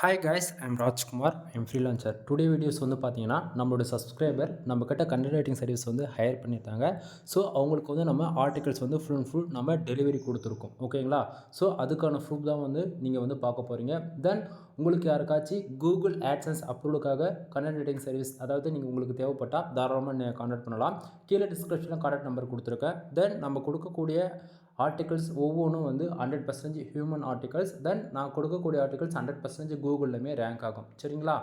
Hi guys, I'm Rajkumar. I'm freelancer. Today videos வந்து பார்த்தீங்கன்னா, நம்மளோட சப்ஸ்கிரைபர் நம்மக்கிட்ட கண்டென்ட் ரைட்டிங் சர்வீஸ் வந்து ஹையர் பண்ணியிருந்தாங்க. ஸோ அவங்களுக்கு வந்து நம்ம ஆர்டிகல்ஸ் வந்து ஃபுல் அண்ட் ஃபுல் நம்ம டெலிவரி கொடுத்துருக்கோம். ஓகேங்களா? ஸோ அதுக்கான ப்ரூஃப் தான் வந்து நீங்கள் வந்து பார்க்க போகிறீங்க. தென் உங்களுக்கு யாருக்காச்சும் கூகுள் ஆட்சன்ஸ் அப்ரூவலுக்காக கண்டென்ட் ரைட்டிங் சர்வீஸ், அதாவது நீங்கள் உங்களுக்கு தேவைப்பட்டால் தாராளமாக கான்டாக்ட் பண்ணலாம். கீழே டிஸ்கிரிப்ஷனில் கான்டாக்ட் நம்பர் கொடுத்துருக்கேன். தென் நம்ம கொடுக்கக்கூடிய ஆர்டிகல்ஸ் ஒவ்வொன்றும் வந்து 100% ஹியூமன் ஆர்டிகல்ஸ். தென் நான் கொடுக்கக்கூடிய ஆர்டிகல்ஸ் 100% கூகுள்லையுமே ரேங்க் ஆகும். சரிங்களா?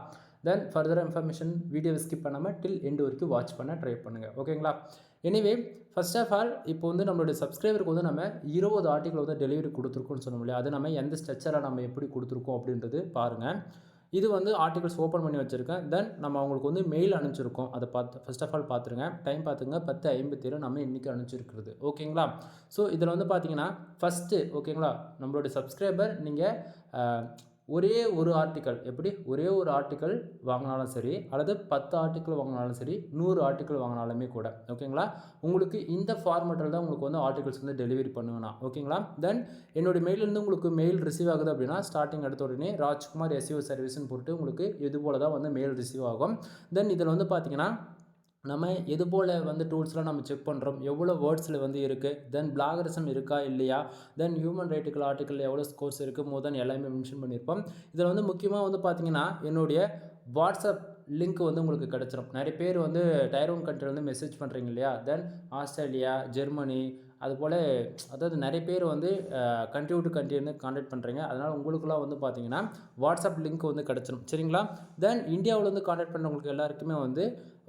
தென் ஃபர்தர் இன்ஃபர்மேஷன் வீடியோவை ஸ்கிப் பண்ணாமல் டில் எண்டு வரைக்கும் வாட்ச் பண்ண ட்ரை பண்ணுங்கள். ஓகேங்களா? எனிவே, ஃபர்ஸ்ட் ஆஃப் ஆல் இப்போ வந்து நம்மளுடைய சப்ஸ்கிரைபருக்கு வந்து நம்ம 20 ஆர்டிகல் வந்து டெலிவரி கொடுத்துருக்கோன்னு சொன்னோம் இல்லையா? அது நம்ம எந்த ஸ்ட்ரக்சராக நம்ம எப்படி கொடுத்துருக்கோம் அப்படின்றது பாருங்கள். இது வந்து ஆர்டிகல்ஸ் ஓப்பன் பண்ணி வச்சுருக்கேன். தென் நம்ம அவங்களுக்கு வந்து மெயில் அனுப்பிச்சிருக்கோம். அதை ஃபர்ஸ்ட் ஆஃப் ஆல் பார்த்துருங்க. டைம் பார்த்துங்க, 10:57 நம்ம இன்றைக்கி அனுப்பிச்சிருக்கிறது. ஓகேங்களா? ஸோ இதில் வந்து பார்த்தீங்கன்னா ஃபஸ்ட்டு, ஓகேங்களா, நம்மளுடைய சப்ஸ்கிரைபர் நீங்கள் ஒரே ஒரு ஆர்டிக்கல், எப்படி ஒரே ஒரு ஆர்டிக்கல் வாங்கினாலும் சரி, அல்லது 10 ஆர்டிக்கல் வாங்கினாலும் சரி, 100 ஆர்டிக்கல் வாங்கினாலுமே கூட, ஓகேங்களா, உங்களுக்கு இந்த ஃபார்மேட்டில் தான் உங்களுக்கு வந்து ஆர்டிகல்ஸ் வந்து டெலிவரி பண்ணுவேன் நான். ஓகேங்களா? தென் என்னுடைய மெயிலேருந்து உங்களுக்கு மெயில் ரிசீவ் ஆகுது அப்படின்னா, ஸ்டார்டிங் எடுத்த உடனே ராஜ்குமார் எஸ்இஓ சர்வீஸ்னு போட்டு உங்களுக்கு இது போல் தான் வந்து மெயில் ரிசீவ் ஆகும். தென் இதில் வந்து பார்த்தீங்கன்னா, நம்ம எது போல் வந்து டூல்ஸ்லாம் நம்ம செக் பண்ணுறோம், எவ்வளோ வேர்ட்ஸில் வந்து இருக்குது, தென் பிளாகரிசம் இருக்கா இல்லையா, தென் ஹியூமன் ரைட்டுகள் ஆர்டிக்கல் எவ்வளோ ஸ்கோர்ஸ் இருக்குது, மோர் எல்லாமே மென்ஷன் பண்ணியிருப்போம். இதில் வந்து முக்கியமாக வந்து பார்த்திங்கன்னா, என்னுடைய வாட்ஸ்அப் லிங்க் வந்து உங்களுக்கு கிடச்சிரும். நிறைய பேர் வந்து டயர் 1 கண்ட்ரி வந்து மெசேஜ் பண்ணுறீங்க இல்லையா? தென் ஆஸ்திரேலியா, ஜெர்மனி, அதுபோல் அதாவது நிறைய பேர் வந்து கண்ட்ரி டு கண்ட்ரி வந்து கான்டாக்ட் பண்ணுறீங்க. அதனால் உங்களுக்குலாம் வந்து பார்த்தீங்கன்னா வாட்ஸ்அப் லிங்க் வந்து கிடச்சிரும். சரிங்களா? தென் இந்தியாவில் வந்து கான்டாக்ட் பண்ணுறவங்களுக்கு எல்லாருக்குமே வந்து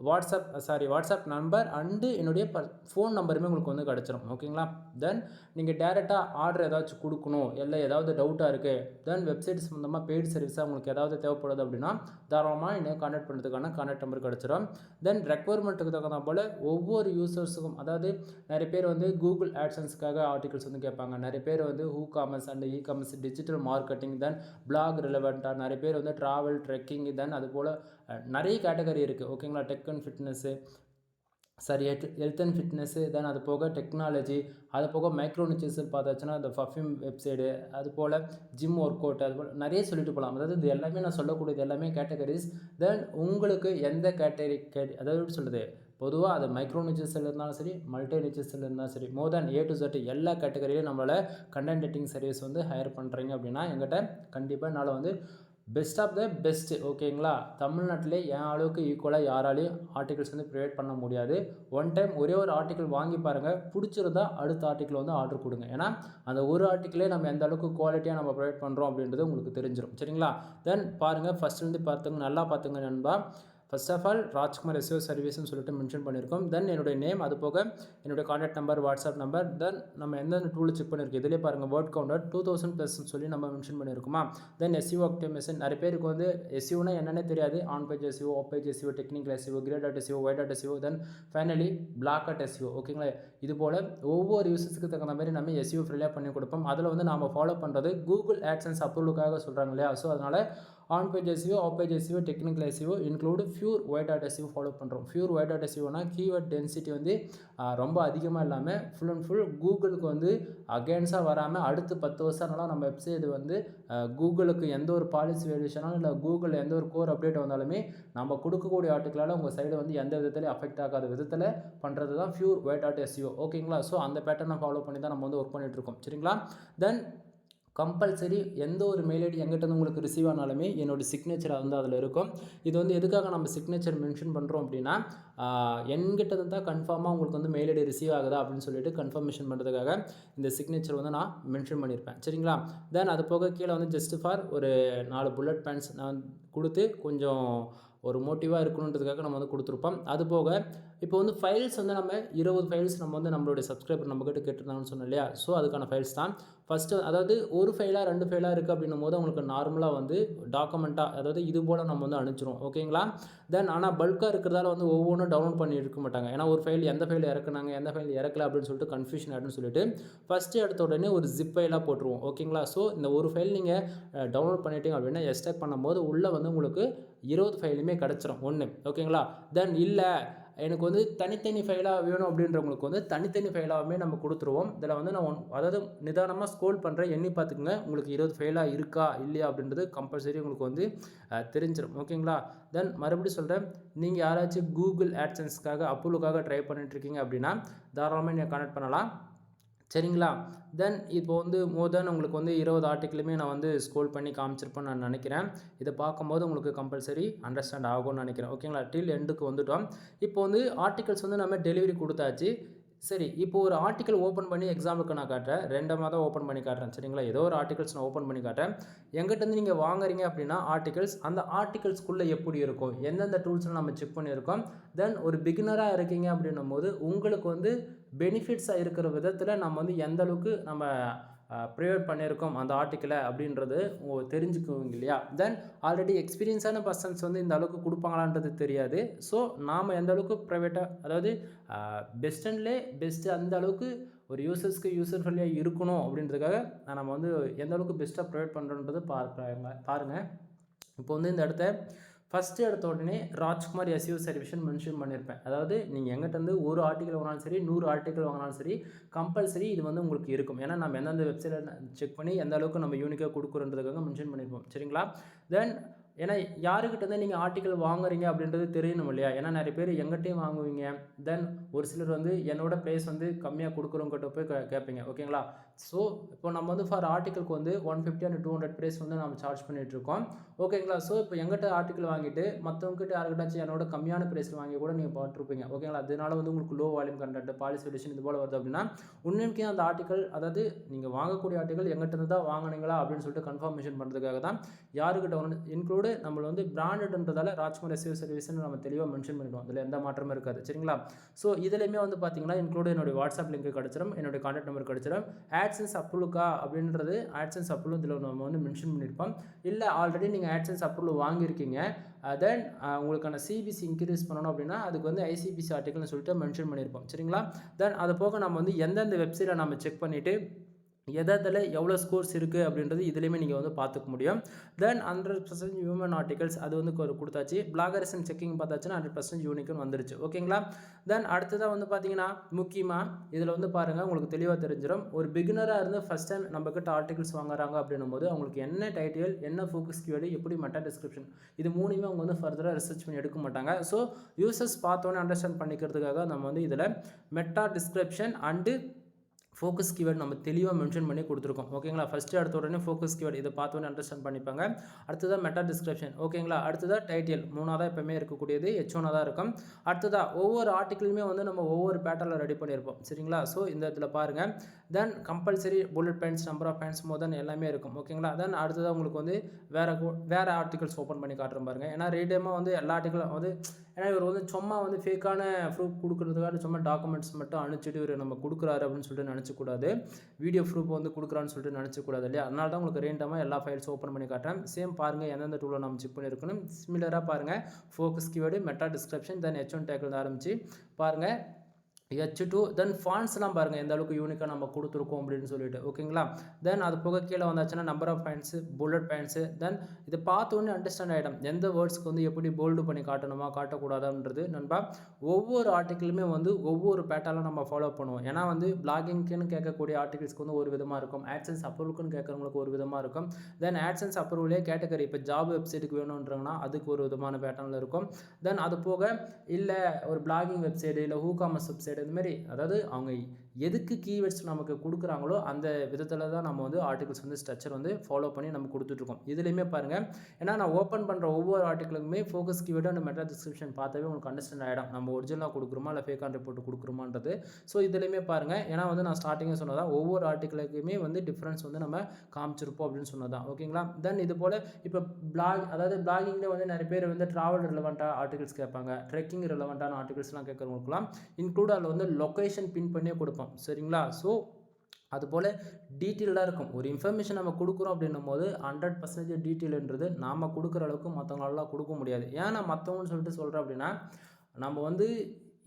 வாட்ஸ்அப் நம்பர் அண்டு என்னுடைய ஃபோன் நம்பருமே உங்களுக்கு வந்து கிடச்சிரும். ஓகேங்களா? தென் நீங்கள் டேரெக்டாக ஆர்டர் ஏதாச்சும் கொடுக்கணும், இல்லை ஏதாவது டவுட்டாக இருக்குது, தென் வெப்சைட் சம்மந்தமாக பெய்டு சர்வீஸாக உங்களுக்கு ஏதாவது தேவைப்படுது அப்படின்னா தாராளமாக என்னை கான்டாக்ட் பண்ணுறதுக்கான கான்டாக்ட் நம்பர் கிடச்சிரும். தென் ரெக்குவயர்மெண்ட்டுக்கு தகுந்த போல் ஒவ்வொரு யூசர்ஸுக்கும், அதாவது நிறைய பேர் வந்து கூகுள் ஆட்சன்ஸ்க்காக ஆர்டிகல்ஸ் வந்து கேட்பாங்க, நிறைய பேர் வந்து WooCommerce and ecommerce, digital marketing, then blog ரிலவெண்ட்டாக, நிறைய பேர் வந்து ட்ராவல், ட்ரெக்கிங், தென் அதுபோல் நிறைய கேட்டகரி இருக்குது. ஓகேங்களா? Tech and fitness, health and fitness, then அது போக டெக்னாலஜி, அது போக மைக்ரோ நிச்சஸ் பார்த்தாச்சுன்னா இந்த பர்ஃப்யூம் வெப்சைடு, அது போல் ஜிம் ஒர்க் அவுட், அது போல் நிறைய சொல்லிட்டு போகலாம். அதாவது இது எல்லாமே நான் சொல்லக்கூடியது எல்லாமே கேட்டகரிஸ். தென் உங்களுக்கு எந்த கேட்டகரி அதாவது எப்படி சொல்கிறது, பொதுவாக அது மைக்ரோ நிச்சஸில் இருந்தாலும் சரி, மல்டி நிச்சஸில் இருந்தாலும் சரி, மோர் தேன் A to Z எல்லா கேட்டகரியிலும் நம்மளால் கண்டென்ட் ரைட்டிங் சர்வீஸ் வந்து ஹையர் பண்ணுறீங்க அப்படின்னா எங்கிட்ட கண்டிப்பாக என்னால் வந்து பெஸ்ட் ஆஃப் த பெஸ்ட்டு. ஓகேங்களா? தமிழ்நாட்டிலே என் அளவுக்கு ஈக்குவலாக யாராலையும் ஆர்டிகல்ஸ் வந்து ப்ரொவைட் பண்ண முடியாது. ஒன் டைம் ஒரே ஒரு ஆர்டிக்கல் வாங்கி பாருங்கள், பிடிச்சிருந்தா அடுத்த ஆர்டிக்கல் வந்து ஆர்டர் கொடுங்க. ஏன்னா அந்த ஒரு ஆர்டிக்கலே நம்ம எந்த அளவுக்கு குவாலிட்டியாக நம்ம ப்ரொவைட் பண்ணுறோம் அப்படின்றது உங்களுக்கு தெரிஞ்சிடும். சரிங்களா? தென் பாருங்கள், ஃபஸ்ட்லேருந்து பார்த்துங்க, நல்லா பார்த்துங்க நண்பா. First of all Rajkumar SEO சர்வீஸ்னு சொல்லிட்டு மென்ஷன் பண்ணியிருக்கோம். தென் என்னுடைய நேம், அது போக என்னுடைய contact number, WhatsApp number, then நம்ம எந்தெந்த டூல் செக் பண்ணியிருக்கோம் இதிலே பாருங்கள், வேர்ட் கவுண்டர் 2000+ சொல்லி நம்ம மென்ஷன் பண்ணியிருக்குமா. தென் எஸ்இஓ ஆப்டிமைசேஷன், நிறைய பேருக்கு வந்து எஸ்இஓனா என்னென்னே தெரியாது. On page SEO, off page SEO, technical SEO, grey hat SEO, white dot SEO, then finally black hat SEO. ஓகேங்களா? இது போல் ஒவ்வொரு யூசர்ஸுக்கு தகுந்த மாதிரி நம்ம எஸ்இஓ ஃப்ரீயாக பண்ணி கொடுப்போம். அதில் வந்து நாம் ஃபாலோ பண்ணுறது கூகுள் ஆட்சன்ஸ் அப்ரூவலுக்காக சொல்கிறாங்க இல்லையா? ஸோ அதனால் on page SEO, off page SEO, technical SEO include pure Y dot SEO follow பண்ணுறோம். பியூர் ஒய் டாட் எஸ்இஓனா கீவேர்ட் டென்சிட்டி வந்து ரொம்ப அதிகமாக இல்லாமல் ஃபுல் அண்ட் ஃபுல் கூகுளுக்கு வந்து அகேன்ஸ்டாக வராமல் அடுத்து 10 வருஷம்னாலும் நம்ம வெப்சைட் வந்து கூகுளுக்கு எந்த ஒரு பாலிசி வேல்யூஷனாலும் இல்லை கூகுள் எந்த ஒரு கோர் அப்டேட் வந்தாலுமே நம்ம கொடுக்கக்கூடிய ஆர்டிக்கலால் உங்கள் சைடு வந்து எந்த விதத்துலையும் அஃபெக்ட் ஆகாத விதத்தில் பண்ணுறது தான் பியூர் ஒய் டாட் எஸ்இஓ. ஓகேங்களா? ஸோ அந்த பேட்டர்னை ஃபாலோ பண்ணி தான் நம்ம வந்து ஒர்க் பண்ணிகிட்ருக்கோம். சரிங்களா? தென் கம்பல்சரி எந்த ஒரு மெயில் ஐடி எங்கிட்ட உங்களுக்கு ரிசீவ் ஆனாலுமே என்னோடய சிக்னேச்சர் வந்து அதில் இருக்கும். இது வந்து எதுக்காக நம்ம சிக்னேச்சர் மென்ஷன் பண்ணுறோம் அப்படின்னா, என்கிட்ட இருந்தால் கன்ஃபார்மாக உங்களுக்கு வந்து மெயில் ஐடி ரிசீவ் ஆகுதா அப்படின்னு சொல்லிட்டு கன்ஃபர்மேஷன் பண்ணுறதுக்காக இந்த சிக்னேச்சர் வந்து நான் மென்ஷன் பண்ணியிருப்பேன். சரிங்களா? தென் அது போக கீழே வந்து ஜஸ்ட் ஃபார் ஒரு 4 புல்லட் பாயிண்ட்ஸ் நான் கொடுத்து கொஞ்சம் ஒரு மோட்டிவாக இருக்கணுன்றதுக்காக நம்ம வந்து கொடுத்துருப்போம். அது போக இப்போ வந்து ஃபைல்ஸ் வந்து நம்ம 20 ஃபைல்ஸ் நம்ம வந்து நம்மளுடைய சப்ஸ்கிரைபர் நம்மக்கிட்ட கேட்டிருந்தாங்கன்னு சொன்னோம் இல்லையா? ஸோ அதுக்கான ஃபைல்ஸ் தான் ஃபஸ்ட்டு, அதாவது ஒரு ஃபைலாக 2 ஃபைலாக இருக்குது அப்படின்னும் போது உங்களுக்கு நார்மலாக வந்து டாக்குமெண்ட்டாக, அதாவது இது போல் நம்ம வந்து அனுப்பிச்சிரும். ஓகேங்களா? தென் ஆனால் பல்காக இருக்கிறதால வந்து ஒவ்வொன்றும் டவுன்லோட் பண்ணி இருக்க மாட்டாங்க. ஏன்னா ஒரு ஃபைல் எந்த ஃபைல் இறக்குனாங்க, எந்த ஃபைல் இறக்கல அப்படின்னு சொல்லிட்டு கன்ஃபியூஷன் ஆகிடுன்னு சொல்லிட்டு ஃபஸ்ட்டு எடுத்த உடனே ஒரு ஜிப் ஃபைலாக போட்டுருவோம். ஓகேங்களா? ஸோ இந்த ஒரு ஃபைல் நீங்கள் டவுன்லோட் பண்ணிட்டீங்க அப்படின்னா எக்ஸ்ட்ராக்ட் பண்ணும்போது உள்ளே வந்து உங்களுக்கு 20 ஃபைலுமே கிடச்சிரும் ஒன்று. ஓகேங்களா? தென் இல்லை எனக்கு வந்து தனித்தனி ஃபைலாக வேணும் அப்படின்றவங்களுக்கு வந்து தனித்தனி ஃபைலாகவே நம்ம கொடுத்துருவோம். இதில் வந்து நான் அதாவது நிதானமாக ஸ்க்ரோல் பண்ணுறேன், எண்ணி பார்த்துக்குங்க. உங்களுக்கு 20 ஃபைலாக இருக்கா இல்லையா அப்படின்றது கம்பல்சரி உங்களுக்கு வந்து தெரிஞ்சிடும். ஓகேங்களா? தென் மறுபடியும் சொல்கிறேன், நீங்கள் யாராச்சும் கூகுள் ஆட்சன்ஸ்க்காக அப்ரூவலுக்காக ட்ரை பண்ணிட்டுருக்கீங்க அப்படின்னா தாராளமாக நீங்கள் கனெக்ட் பண்ணலாம். சரிங்களா? தென் இப்போ வந்து மோர் தென் உங்களுக்கு வந்து 20 ஆர்டிக்கிளுமே நான் வந்து ஸ்க்ரோல் பண்ணி காமிச்சிருப்பேன்னு நான் நினைக்கிறேன். இதை பார்க்கும்போது உங்களுக்கு கம்பல்சரி அண்டர்ஸ்டாண்ட் ஆகும்னு நினைக்கிறேன். ஓகேங்களா? டில் எண்டுக்கு வந்துட்டோம். இப்போ வந்து ஆர்டிகல்ஸ் வந்து நம்ம டெலிவரி கொடுத்தாச்சு. சரி, இப்போ ஒரு ஆர்டிக்கல் ஓப்பன் பண்ணி எக்ஸாம்பிளுக்கு நான் காட்டுறேன். ரேண்டமாக தான் ஓப்பன் பண்ணி காட்டுறேன். சரிங்களா? ஏதோ ஒரு ஆர்டிகல்ஸ் நான் ஓப்பன் பண்ணி காட்டுறேன். எங்கிட்டேருந்து நீங்கள் வாங்குறீங்க அப்படின்னா அந்த ஆர்டிகல்ஸ்குள்ளே எப்படி இருக்கும், எந்தெந்த டூல்ஸ்லாம் நம்ம செக் பண்ணியிருக்கோம். தென் ஒரு பிகினராக இருக்கீங்க அப்படின்னும் போது உங்களுக்கு வந்து பெனிஃபிட்ஸாக இருக்கிற விதத்தில் நம்ம வந்து எந்த அளவுக்கு நம்ம ப்ரிவேட் பண்ணியிருக்கோம் அந்த ஆர்டிக்கலை அப்படின்றது தெரிஞ்சுக்குவீங்க இல்லையா? தென் ஆல்ரெடி எக்ஸ்பீரியன்ஸான பர்சன்ஸ் வந்து இந்த அளவுக்கு கொடுப்பாங்களான்றது தெரியாது. ஸோ நாம் எந்த அளவுக்கு ப்ரைவேட்டாக, அதாவது பெஸ்ட்டு அந்த அளவுக்கு ஒரு யூசர் ஃப்ரெண்ட்லியாக இருக்கணும் அப்படின்றதுக்காக நம்ம வந்து எந்த அளவுக்கு பெஸ்ட்டாக ப்ரொவைட் பண்ணுறோன்றது பாருங்கள். இப்போ வந்து இந்த இடத்த ஃபஸ்ட்டு எடுத்த உடனே ராஜ்குமார் எஸ்இஓ சர்வீஸ்னு மென்ஷன் பண்ணியிருப்பேன். அதாவது நீங்கள் எங்கிட்ட வந்து ஒரு ஆர்டிக்கல் வாங்கினாலும் சரி, 100 ஆர்டிக்கல் வாங்கினாலும் சரி, கம்பல்சரி இது வந்து உங்களுக்கு இருக்கும். ஏன்னா நம்ம எந்தெந்த வெப்சைட்டில் செக் பண்ணி எந்த அளவுக்கு நம்ம யூனிக்காக கொடுக்குறன்றதுக்காக மென்ஷன் பண்ணியிருப்போம். சரிங்களா? தென் ஏன்னா யாருக்கிட்ட வந்து நீங்கள் ஆர்டிக்கல் வாங்குறீங்க அப்படின்றது தெரியணும் இல்லையா? ஏன்னா நிறைய பேர் எங்கிட்டையும் வாங்குவீங்க. தென் ஒரு சிலர் வந்து என்னோட ப்ரைஸ் வந்து கம்மியாக கொடுக்குறவங்ககிட்ட போய் கேட்பீங்க. ஓகேங்களா? ஸோ இப்போ நம்ம வந்து ஃபார் ஆர்டிக்கலுக்கு வந்து 150 and 200 ப்ரைஸ் வந்து நம்ம சார்ஜ் பண்ணிகிட்ருக்கோம். ஓகேங்களா? ஸோ இப்போ எங்கிட்ட ஆர்டிக்கல் வாங்கிட்டு மற்றவங்ககிட்ட யாருக்கிட்டாச்சும் என்னோட கம்மியான ப்ரைஸில் வாங்கி கூட நீங்கள் பார்த்துருப்பீங்க. ஓகேங்களா? அதனால வந்து உங்களுக்கு low volume content, policy edition இது போல் வருது அப்படின்னா உண்மைக்கே அந்த ஆர்டிக்கல், அதாவது நீங்கள் வாங்கக்கூடிய ஆர்டிக்கல் எங்கிட்ட தான் வாங்கினீங்களா அப்படின்னு சொல்லிட்டு கன்ஃபர்மேஷன் பண்ணுறதுக்காக தான் யாருக்கிட்ட ஒன்று இன்க்ளூடு நம்ம வந்து பிராண்டட்ன்றதால ராஜ்குமார் எஸ்இஓ சர்வீஸ்னு நம்ம தெளிவாக மென்ஷன் பண்ணிடுவோம். அதில் எந்த மாற்றமும் இருக்காது. சரிங்களா? ஸோ இதுலையுமே வந்து பார்த்தீங்கன்னா இன்க்ளூடு என்னுடைய வாட்ஸ்அப் லிங்க் கிடச்சிடும், என்னுடைய கான்டாக்ட் நம்பர் கிடச்சிடும். ஆட்சன்ஸ் அப்ரூவலுக்கா அப்படின்றது ஆட்சன்ஸ் அப்ரூவல் இதில் நம்ம வந்து மென்ஷன் பண்ணியிருப்போம். இல்லை ஆல்ரெடி நீங்கள் ஆட்சன்ஸ் அப்ரூவல் வாங்கியிருக்கீங்க, தென் உங்களுக்கான சிபிசி இன்க்ரீஸ் பண்ணணும் அப்படின்னா அதுக்கு வந்து ஐசிபிசி ஆர்டிக்கல்னு சொல்லிட்டு மென்ஷன் பண்ணியிருப்போம். சரிங்களா? தென் அது போக நம்ம வந்து எந்தெந்த வெப்சைட்டை நம்ம செக் பண்ணிவிட்டு எதில் எவ்வளோ ஸ்கோர்ஸ் இருக்குது அப்படின்றது இதுலேயுமே நீங்கள் வந்து பார்த்துக்க முடியும். தென் 100% ஹியூமன் ஆர்டிகல்ஸ் அது வந்து கொடுத்தாச்சு. பிளாகரிசம் செக்கிங் பார்த்தாச்சுன்னா 100% யூனிக்குன்னு வந்துருச்சு. ஓகேங்களா? தென் அடுத்ததாக வந்து பார்த்தீங்கன்னா முக்கியமாக இதில் வந்து பாருங்கள், உங்களுக்கு தெளிவாக தெரிஞ்சிடும். ஒரு பிகினராக இருந்து ஃபஸ்ட் டைம் நம்மக்கிட்ட ஆர்டிகல்ஸ் வாங்குறாங்க அப்படின்னும் போது அவங்களுக்கு என்ன டைட்டில், என்ன ஃபோக்கஸ் கீவேர்டு, எப்படி மெட்டா டிஸ்கிரிப்ஷன், இது மூணுமே அவங்க வந்து ஃபர்தராக ரிசர்ச் பண்ணி எடுக்க மாட்டாங்க. ஸோ யூசர்ஸ் பார்த்தோன்னே அண்டர்ஸ்டாண்ட் பண்ணிக்கிறதுக்காக நம்ம வந்து இதில் meta description and focus keyword நம்ம தெளிவாக மென்ஷன் பண்ணி கொடுத்துருக்கோம். ஓகேங்களா? ஃபஸ்ட்டு அடுத்த உடனே ஃபோக்கஸ் கீவேர்டு இதை பார்த்தோன்னே அண்டர்ஸ்டாண்ட் பண்ணிப்பாங்க. அடுத்ததாக மெட்டா டிஸ்கிரிப்ஷன். ஓகேங்களா? அடுத்ததாக டைட்டில். மூணாவதாக எப்பவுமே இருக்கக்கூடியது H1 தான் இருக்கும். அடுத்ததாக ஒவ்வொரு ஆர்டிக்கிளுமே வந்து நம்ம ஒவ்வொரு பேட்டர்னில் ரெடி பண்ணியிருப்போம். சரிங்களா? ஸோ இந்த இடத்துல பாருங்கள். Then compulsory bullet points, number of points மோதன் எல்லாமே இருக்கும். ஓகேங்களா? தென் அடுத்ததாக உங்களுக்கு வந்து வேறு ஆர்டிகல்ஸ் ஓப்பன் பண்ணி காட்டுறேன் பாருங்கள். ஏன்னா ரீடேமாக வந்து எல்லா ஆர்டிக்கலும் வந்து, ஏன்னா இவர் வந்து சும்மா வந்து ஃபேக்கான ப்ரூஃப் கொடுக்குறதுக்காக சும்மா டாக்குமெண்ட்ஸ் மட்டும் அனுப்பிச்சிட்டு இவர் நம்ம கொடுக்குறாரு அப்படின்னு சொல்லிட்டு நினச்சக்கூடாது. வீடியோ ப்ரூஃப் வந்து கொடுக்குறான்னு சொல்லிட்டு நினச்சக்கூடாது இல்லையா? அதனால தான் உங்களுக்கு ரேண்டமாக எல்லா ஃபைல்ஸ் ஓப்பன் பண்ணி காட்டுறேன். சேம் பாருங்கள் எந்தெந்த டூலில் நம்ம செக் பண்ணியிருக்கணும். சிமிலராக பாருங்கள். ஃபோக்கஸ் கீவேர்டு, மெட்டா டிஸ்கிரிப்ஷன், தென் H1 டேக்கில் ஆரம்பித்து பாருங்கள். H2 தென் ஃபாண்ட்ஸ்லாம் பாருங்கள் எந்த அளவுக்கு யூனிக்காக நம்ம கொடுத்துருக்கோம் அப்படின்னு சொல்லிட்டு. ஓகேங்களா? தென் அது போக கீழே வந்தாச்சுன்னா number of points, bullet points, then இதை பார்த்தோன்னே அண்டர்ஸ்டாண்ட் ஆகிடும் எந்த வேர்ட்ஸ்க்கு வந்து எப்படி போல்டு பண்ணி காட்டணுமா காட்டக்கூடாதுன்றது. நண்பா ஒவ்வொரு ஆர்டிக்கிளுமே வந்து ஒவ்வொரு பேட்டர்லாம் நம்ம ஃபாலோ பண்ணுவோம். ஏன்னா வந்து பிளாகிங்க்குன்னு கேட்கக்கூடிய ஆர்டிகல்ஸ்க்கு வந்து ஒரு விதமாக இருக்கும், ஆட்சன்ஸ் அப்ரூவலுக்குன்னு கேட்குறவங்களுக்கு ஒரு விதமாக இருக்கும். தென் ஆட்சன்ஸ் அப்ரூவலே கேட்டகரி, இப்போ ஜாப் வெப்சைட்டுக்கு வேணுன்றாங்கன்னா அதுக்கு ஒரு விதமான பேட்டர்னில் இருக்கும். தென் அது போக இல்லை ஒரு பிளாகிங் வெப்சைட்டு, இல்லை ஹூகாமர்ஸ் வெப்சைட், இந்த மாதிரி, அதாவது அவங்க எதுக்கு கீவேர்ட்ஸ் நமக்கு கொடுக்குறாங்களோ அந்த விதத்தில் தான் நம்ம வந்து ஆர்டிகல்ஸ் வந்து ஸ்ட்ரக்சர் வந்து ஃபாலோ பண்ணி நம்ம கொடுத்துட்ருக்கோம். இதுலேயுமே பாருங்கள், ஏன்னா நான் ஓப்பன் பண்ணுற ஒவ்வொரு ஆர்டிக்கலுக்குமே focus keyword and meta description பார்த்தாவே உங்களுக்கு அண்டர்ஸ்டாண்ட் ஆகிடும் நம்ம ஒரிஜினலாக கொடுக்குறோமா இல்லை ஃபேக்கான ரிப்போர்ட் கொடுக்குறோமான்றது. ஸோ இதுலேயுமே பாருங்கள், ஏன்னா வந்து நான் ஸ்டார்டிங்கே சொன்னதான் ஒவ்வொரு ஆர்டிக்கலுக்குமே வந்து டிஃப்ரென்ஸ் வந்து நம்ம காமிச்சிருப்போம் அப்படின்னு சொன்னதான். ஓகேங்களா? தென் இது போல் இப்போ அதாவது பிளாகிங்கில் வந்து நிறைய பேர் வந்து ட்ராவல் ரிலவெண்ட்டாக ஆர்டிகல்ஸ் கேட்பாங்க, ட்ரெக்கிங் ரிலவெண்ட்டான ஆர்டிகல்ஸ்லாம் கேட்குறவங்களுக்குலாம் இன்க்ளூட் அதில் வந்து லொக்கேஷன் பின் பண்ணியே கொடுப்போம். சரிங்களா? ஸோ அதுபோல் டீட்டெயில்டாக இருக்கும். ஒரு இன்ஃபர்மேஷன் நம்ம கொடுக்குறோம் அப்படின்னும் போது 100% டீட்டெயில்ன்றது நாம் கொடுக்குற அளவுக்கு மற்றவங்களால கொடுக்க முடியாது. ஏன் நான் மற்றவங்கன்னு சொல்லிட்டு சொல்கிறேன் அப்படின்னா, நம்ம வந்து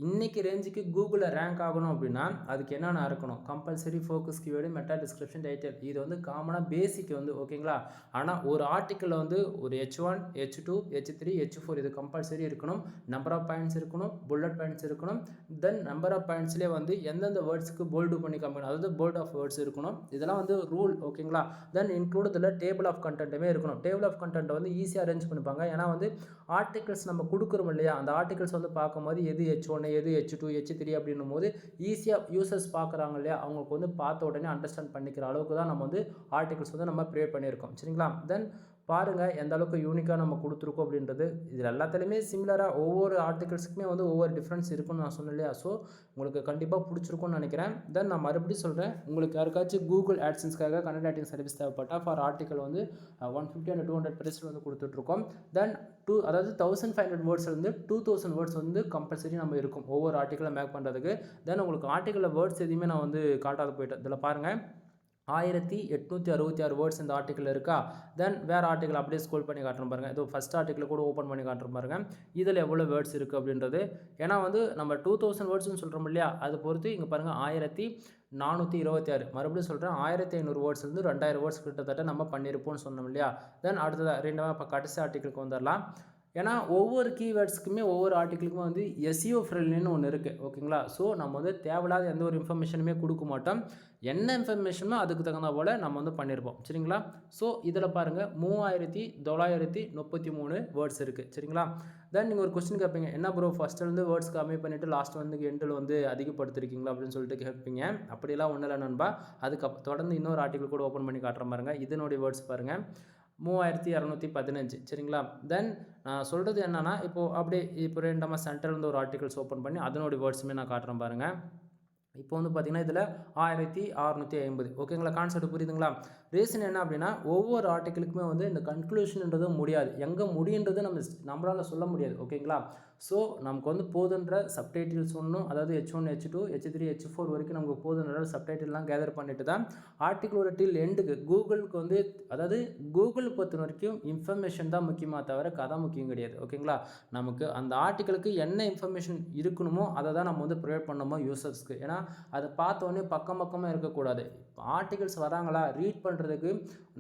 இன்றைக்கி ரேஞ்சுக்கு கூகுளில் ரேங்க் ஆகணும் அப்படின்னா அதுக்கு என்னென்ன இருக்கணும்? Compulsory focus keyword, meta description, title. இது வந்து காமனாக பேசிக் வந்து ஓகேங்களா. ஆனால் ஒரு ஆர்டிக்கிளில் வந்து ஒரு H1, H2, H3, H4 இது கம்பல்சரி இருக்கணும். நம்பர் ஆஃப் பாயிண்ட்ஸ் இருக்கணும், புல்லட் பாயிண்ட்ஸ் இருக்கணும். தென் நம்பர் ஆஃப் பாயிண்ட்ஸ்லேயே வந்து எந்தெந்த வேர்ட்ஸுக்கு போல்டு பண்ணி காமிக்கணும், அதாவது போல்ட் ஆஃப் வேர்ட்ஸ் இருக்கணும். இதெல்லாம் வந்து ரூல் ஓகேங்களா. தென் இன்க்ளூட் இதில் டேபிள் ஆஃப் கண்டென்ட்டுமே இருக்கணும். டேபிள் ஆஃப் கண்டென்ட் வந்து ஈஸியாக அரேஞ்ச் பண்ணிப்பாங்க. ஏன்னா வந்து ஆர்டிகல்ஸ் நம்ம கொடுக்குறோம் இல்லையா, அந்த ஆர்டிகல்ஸ் வந்து பார்க்கும்போது எது H1 எது H2 H3 அப்படின்னும் போது ஈஸியாக யூசர்ஸ் பார்க்குறாங்க இல்லையா, அவங்களுக்கு வந்து பார்த்த உடனே அண்டர்ஸ்டாண்ட் பண்ணிக்கிற அளவுக்கு தான் நம்ம வந்து ஆர்டிகல்ஸ் வந்து நம்ம க்ரியேட் பண்ணியிருக்கோம். சரிங்களா. தென் பாருங்கள் எந்த அளவுக்கு யூனிக்காக நம்ம கொடுத்துருக்கோம் அப்படின்றது. இதில் எல்லாத்துலேயுமே சிமிலராக ஒவ்வொரு ஆர்டிகல்ஸுக்குமே வந்து ஒவ்வொரு டிஃப்ரென்ஸ் இருக்குன்னு நான் சொன்னேன் இல்லையா. ஸோ உங்களுக்கு கண்டிப்பாக பிடிச்சிருக்கும்னு நினைக்கிறேன். தென் நான் மறுபடியும் சொல்கிறேன், உங்களுக்கு யாருக்காச்சும் கூகுள் ஆட்சன்ஸ்க்காக கண்டென்ட் ரைட்டிங் சர்வீஸ் தேவைப்பட்டால் ஃபார் ஆர்டிகல் வந்து 150 and 200 பிரைஸில் வந்து கொடுத்துட்ருக்கோம். தென் அதாவது 1500 வேர்ட்ஸ்லேருந்து 2000 வேர்ட்ஸ் வந்து கம்பல்சரி நம்ம இருக்கும் ஒவ்வொரு ஆர்டிக்கலை மேக் பண்ணுறதுக்கு. தென் உங்களுக்கு ஆர்டிக்கலில் வேர்ட்ஸ் எதுவுமே நான் வந்து காட்டாத போயிட்டேன். இதில் பாருங்கள் 1866 வேர்ட்ஸ் இந்த ஆர்டிக்கல் இருக்கா. தென் வேறு ஆர்டிக்கல் அப்படியே ஸ்க்ரோல் பண்ணி காட்டுறோம் பாருங்கள். இது ஃபஸ்ட் ஆர்டிக்கல் கூட ஓப்பன் பண்ணி காட்டுறோம் பாருங்கள். இதில் எவ்வளோ வேர்ட்ஸ் இருக்குது அப்படின்றது. ஏன்னா வந்து நம்ம 2000 வேர்ட்ஸ்னு சொல்கிறோம் இல்லையா, அதை பொறுத்து இங்கே பாருங்கள் 1426. மறுபடியும் சொல்கிறேன், 1500 வேர்ட்ஸ்லேருந்து 2000 வேர்ட்ஸ் கிட்டத்தட்ட நம்ம பண்ணியிருப்போம்னு சொன்னோம் இல்லையா. தென் அடுத்ததாக ரெண்டாவது இப்போ கடைசி ஆர்டிக்கலுக்கு வந்துடலாம். ஏன்னா ஒவ்வொரு கீவேர்ட்ஸ்க்குமே ஒவ்வொரு ஆர்டிக்கிளுக்குமே வந்து எஸ்இஓ ஃப்ரெண்ட்லின்னு ஒன்று இருக்குது ஓகேங்களா. ஸோ நம்ம வந்து தேவையில்லாத எந்த ஒரு இன்ஃபர்மேஷனுமே கொடுக்க மாட்டோம். என்ன இன்ஃபர்மேஷனோ அதுக்கு தகுந்த போல் நம்ம வந்து பண்ணியிருப்போம். சரிங்களா. ஸோ இதில் பாருங்கள் 3933 வேர்ட்ஸ் இருக்குது. சரிங்களா. தென் நீங்கள் ஒரு கொஸ்டின் கேட்பீங்க, என்ன ப்ரோ ஃபஸ்ட்டுலேருந்து வேர்ட்ஸ் கம்மி பண்ணிவிட்டு லாஸ்ட் வந்து எண்டில் வந்து அதிகப்படுத்திருக்கீங்களா அப்படின்னு சொல்லிட்டு கேட்பீங்க. அப்படியெல்லாம் ஒன்றும் இல்லை நண்பா. அதுக்கு தொடர்ந்து இன்னொரு ஆர்டிக்கல் கூட ஓப்பன் பண்ணி காட்டுற பாருங்கள். இதனுடைய வேர்ட்ஸ் பாருங்கள் 3215. சரிங்களா. தென் நான் சொல்கிறது என்னென்னா, இப்போது அப்படியே இப்போ ரெண்டமாக சென்டர்லேருந்து ஒரு ஆர்டிகல்ஸ் ஓப்பன் பண்ணி அதனுடைய வேர்ட்ஸுமே நான் காட்டுறேன் பாருங்கள். இப்போ வந்து பார்த்திங்கன்னா இதில் 1650 ஓகேங்களா. கான்செப்ட் புரியுதுங்களா. ரீசன் என்ன அப்படின்னா, ஒவ்வொரு ஆர்டிக்கலுக்குமே வந்து இந்த கன்க்ளூஷன்ன்றது முடியாது, எங்கே முடியுன்றது நம்மளால் சொல்ல முடியாது ஓகேங்களா. ஸோ நமக்கு வந்து போதுன்ற சப்டைட்டில்ஸ் ஒன்றும், அதாவது H1 H2 H3 H4 வரைக்கும் நமக்கு போதுன்ற சப்டைட்டில்லாம் கேதர் பண்ணிட்டு தான் ஆர்டிக்கிளோட டில் எண்டுக்கு கூகுளுக்கு வந்து, அதாவது கூகுள் பொறுத்த வரைக்கும் இன்ஃபர்மேஷன் தான் முக்கியமாக தவிர கதை முக்கியம் கிடையாது ஓகேங்களா. நமக்கு அந்த ஆர்டிக்கலுக்கு என்ன இன்ஃபர்மேஷன் இருக்கணுமோ அதை தான் நம்ம வந்து ப்ரொவைட் பண்ணணுமோ யூசர்ஸ்க்கு. ஏன்னா அதை பார்த்தோன்னே பக்கமாக இருக்கக்கூடாது. ஆர்டிகல்ஸ் வராங்களா ரீட் பண்ணுறதுக்கு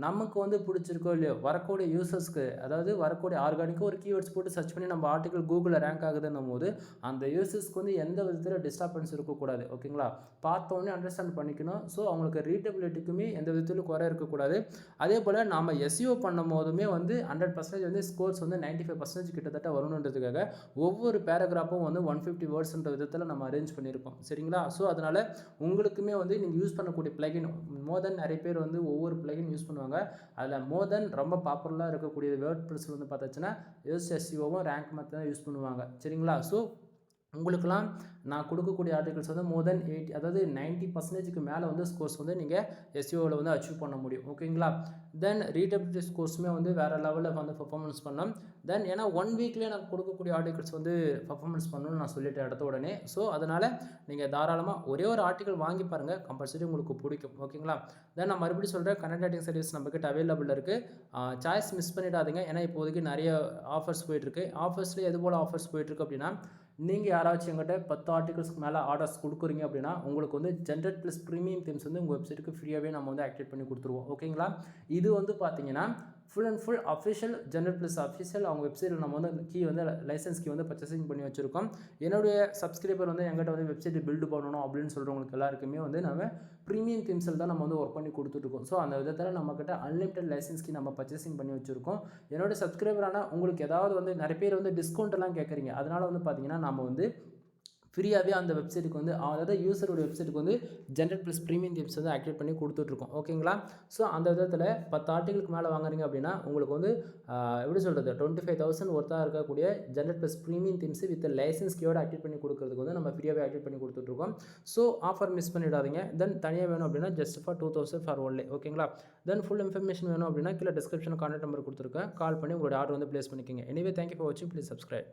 நமக்கு வந்து பிடிச்சிருக்கோ இல்லையோ, வரக்கூடிய யூசர்ஸ்க்கு, அதாவது வரக்கூடிய ஆர்கானிக்காக ஒரு கீவேர்ட்ஸ் போட்டு சர்ச் பண்ணி நம்ம ஆர்டிகல் கூகுளில் ரேங்க் ஆகுதுன்னும் போது அந்த யூசர்ஸ்க்கு வந்து எந்த விதத்தில் டிஸ்டர்பன்ஸ் இருக்கக்கூடாது ஓகேங்களா. பார்த்தோன்னே அண்டர்ஸ்டாண்ட் பண்ணிக்கணும். ஸோ அவங்களுக்கு ரீடபிலிட்டிக்குமே எந்த விதத்திலும் குறை இருக்கக்கூடாது. அதே போல் நம்ம எஸ்இஓ பண்ணும் போதுமே வந்து 100% வந்து ஸ்கோர்ஸ் வந்து 95% கிட்டத்தட்ட வரணுன்றதுக்காக ஒவ்வொரு பேராகிராஃபும் வந்து 150 வேர்ட்ஸ்ன்ற விதத்தில் நம்ம அரேஞ்ச் பண்ணியிருக்கோம். சரிங்களா. ஸோ அதனால் உங்களுக்குமே வந்து நீங்கள் யூஸ் பண்ணக்கூடிய பிளகின் மோர் தென் நிறைய பேர் வந்து ஒவ்வொரு பிளகின் யூஸ் பண்ணுவாங்க. அதில் மோர் தென் ரொம்ப பாப்புலராக இருக்கக்கூடிய வேர்ட்பிரஸ் வந்து பார்த்தாச்சுன்னா எஸ்எஸ்சிஓவும் ரேங்க் மெத்தட் தான் யூஸ் பண்ணுவாங்க. சரிங்களா. ஸோ உங்களுக்கெல்லாம் நான் கொடுக்கக்கூடிய ஆர்டிகல்ஸ் வந்து மோர் தென் 80, அதாவது 90% மேலே வந்து ஸ்கோர்ஸ் வந்து நீங்கள் எஸ்இஓவில் வந்து அச்சீவ் பண்ண முடியும் ஓகேங்களா. தென் ரீடபிலிட்டி ஸ்கோர்ஸுமே வந்து வேறு லெவலில் வந்து பர்ஃபார்மன்ஸ் பண்ணோம். தென் ஏன்னா 1 வீக்லேயே நான் கொடுக்கக்கூடிய ஆர்டிகல்ஸ் வந்து பர்ஃபார்மன்ஸ் பண்ணணும்னு நான் சொல்லிட்டேன் எடுத்த உடனே. ஸோ அதனால் நீங்கள் தாராளமாக ஒரே ஒரு ஆர்டிகல் வாங்கி பாருங்கள், கம்பல்சரி உங்களுக்கு பிடிக்கும் ஓகேங்களா. தென் நான் மறுபடியும் சொல்கிறேன், கண்டென்ட் ரைட்டிங் சர்வீஸ் நம்மக்கிட்ட அவைலபிள் இருக்குது. சாய்ஸ் மிஸ் பண்ணிடாதீங்க. ஏன்னா இப்போதைக்கு நிறைய ஆஃபர்ஸ் போயிட்டுருக்கு. ஆஃபர்ஸ்லேயே எது போல் ஆஃபர்ஸ் போயிட்டுருக்கு அப்படின்னா, நீங்கள் யாராச்சும் எங்கிட்ட 10 ஆர்டிகல்ஸ்க்கு மேலே ஆர்டர்ஸ் கொடுக்குறீங்க அப்படின்னா உங்களுக்கு வந்து ஜென்ரேட் ப்ளஸ் ப்ரீமியம் தீம்ஸ் வந்து உங்கள் வெப்சைட்டுக்கு ஃப்ரீயாகவே நம்ம வந்து ஆக்டிவேட் பண்ணி கொடுத்துருவோம் ஓகேங்களா. இது வந்து பார்த்தீங்கன்னா full and full official generate plus official அவங்க வெப்சைட்டில் நம்ம வந்து கீ வந்து லைசன்ஸ் கீ வந்து பர்ச்சேசிங் பண்ணி வச்சுருக்கோம். என்னுடைய சப்ஸ்கிரைபர் வந்து எங்கிட்ட வந்து வெப்சைட்டை பில்டு பண்ணணும் அப்படின்னு சொல்கிறவங்களுக்கு எல்லாருக்குமே வந்து நம்ம ப்ரீமியம் தீம்ஸில் தான் நம்ம வந்து ஒர்க் பண்ணி கொடுத்துட்ருக்கோம். ஸோ அந்த விதத்தில் நம்மக்கிட்ட அன்லிமிட்டட் லைசன்ஸ் கீ நம்ம பர்ச்சேசிங் பண்ணி வச்சுருக்கோம். என்னோட சப்ஸ்கிரைபரான உங்களுக்கு ஏதாவது வந்து நிறைய பேர் வந்து டிஸ்கவுண்ட் எல்லாம் கேட்குறீங்க. அதனால் வந்து பார்த்தீங்கன்னா நம்ம வந்து ஃப்ரீயாகவே அந்த வெப்சைட்டுக்கு வந்து, அதாவது யூசரோட வெப்சைட்டுக்கு வந்து ஜென்ரேட் ப்ளஸ் ப்ரீமியம் தீம்ஸ் வந்து ஆக்டிவேட் பண்ணி கொடுத்துட்ருக்கோம் ஓகேங்களா. ஸோ அந்த விதத்தில் 10 ஆர்டிகளுக்கு மேலே வாங்குறீங்க அப்படின்னா உங்களுக்கு வந்து எப்படி சொல்கிறது 25,000 ஒர்த்தாக இருக்கக்கூடிய generate plus premium themes with license கீயோடு ஆக்டிவேட் பண்ணி கொடுக்குறதுக்கு வந்து நம்ம ஃப்ரீயாகவே ஆக்டிவேட் பண்ணி கொடுத்துட்ருக்கோம். ஸோ ஆஃபர் மிஸ் பண்ணிடாதீங்க. தென் தனியாக வேணும் அப்படின்னா ஜஸ்ட் ஃபார் 2000 ஃபார் ஒன்லி ஓகேங்களா. தென் ஃபுல் இன்ஃபர்மேஷன் வேணும் அப்படின்னா கீழே டிஸ்கிரிப்ஷனில் கான்டாக்ட் நம்பர் கொடுத்துருக்கேன், கால் பண்ணி உங்களோட ஆர்டர் வந்து ப்ளேஸ் பண்ணிக்கோங்க. எனிவே தேங்க்யூ ஃபார் வாட்சிங், ப்ளீஸ் சப்ஸ்கிரைப்.